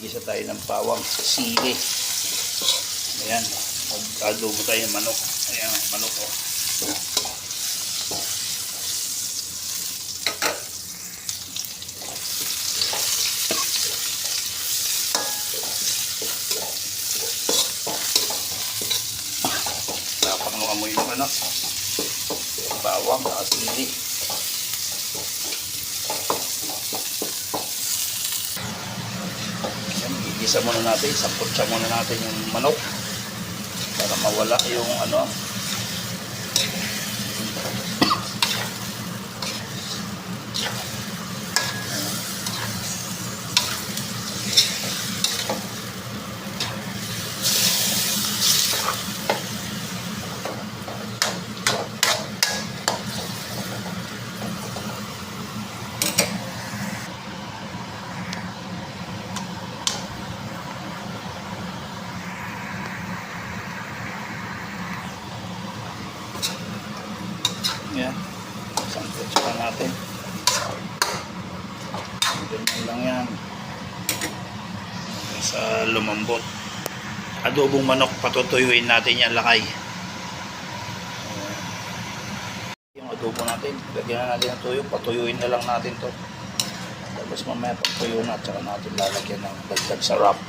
Gisa tayo ng bawang, sili. Ayan. Mag-adobo tayo ng manok. Ayan, manok o. Tapang mo amoy yung ano. Bawang, sili. Igisa muna natin, samputsa muna natin yung manok para mawala yung ano. Yan, samputsa pa natin. Ganyan lang yan. Sa lumambot. Adobong manok, patutuyuin natin yan, lakay. Yung adobo natin, lagyan na natin ng tuyo, patuyuin na lang natin to. Tapos mamaya pagtuyo na, tsaka natin lalagyan ng dagdag sarap.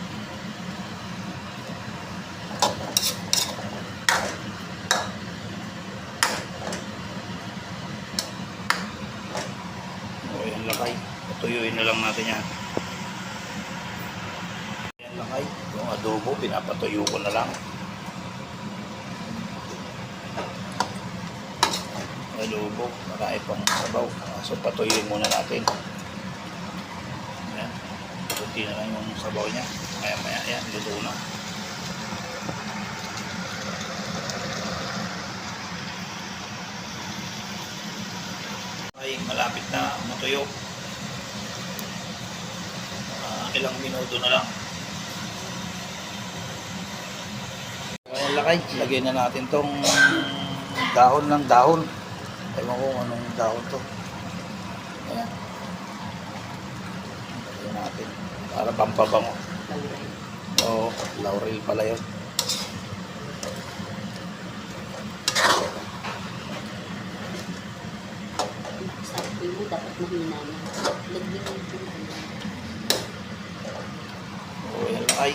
O yan, lakay. Patuyuin na lang natin yan. Yan, lakay. Yung adobo, pinapatuyo ko na lang. Adobo, marami pang sabaw. So patuyuin muna natin. Ayan. Kunti na lang yung sabaw niya. Maya maya, ayan, luto na. Ay, malapit na matuyo. Ilang minuto na lang. Ayan, lakay. Lagyan na natin tong dahon ng dahon. Ewan ko anong dahon to. Ayan. Lagyan natin. Para pampabango. Oo, laurel pala yun. Sabi mo, dapat mahina na. Lagyan mo. O, yan lakay.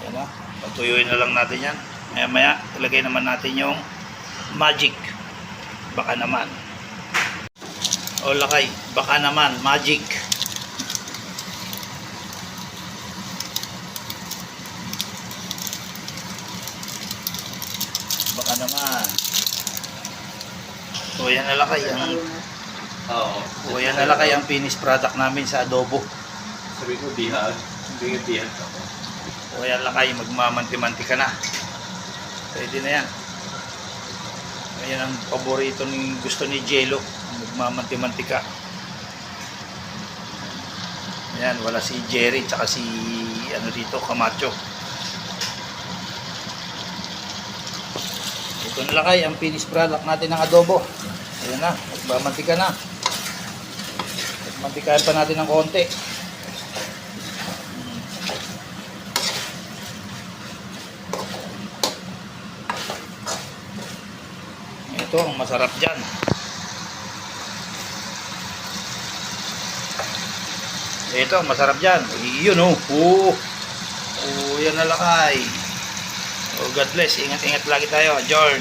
Yan na. Patuyuin na lang natin yan. Maya maya, ilagay naman natin yung magic. Baka naman. O lakay, baka naman, magic. Baka naman. O yan na lakay. O yan na lakay ang finished product namin sa adobo. Sabi ko, bihag. Hindi nga bihag ako. O yan lakay, magmamanti-manti ka na. Pwede na yan. Ayan ang paborito ni gusto ni Jello, magmamanti-manti ka. Ayan, wala si Jerry tsaka si ano dito, Camacho. Ito na lakay ang finished product natin ng adobo. Ayan na, magmamanti ka na. Magmantikahan pa natin ng konti. Ito ang masarap dyan. Ito ang masarap dyan. Yun o. Yan na lakay. Oh, God bless. Ingat-ingat lagi tayo. Jorn.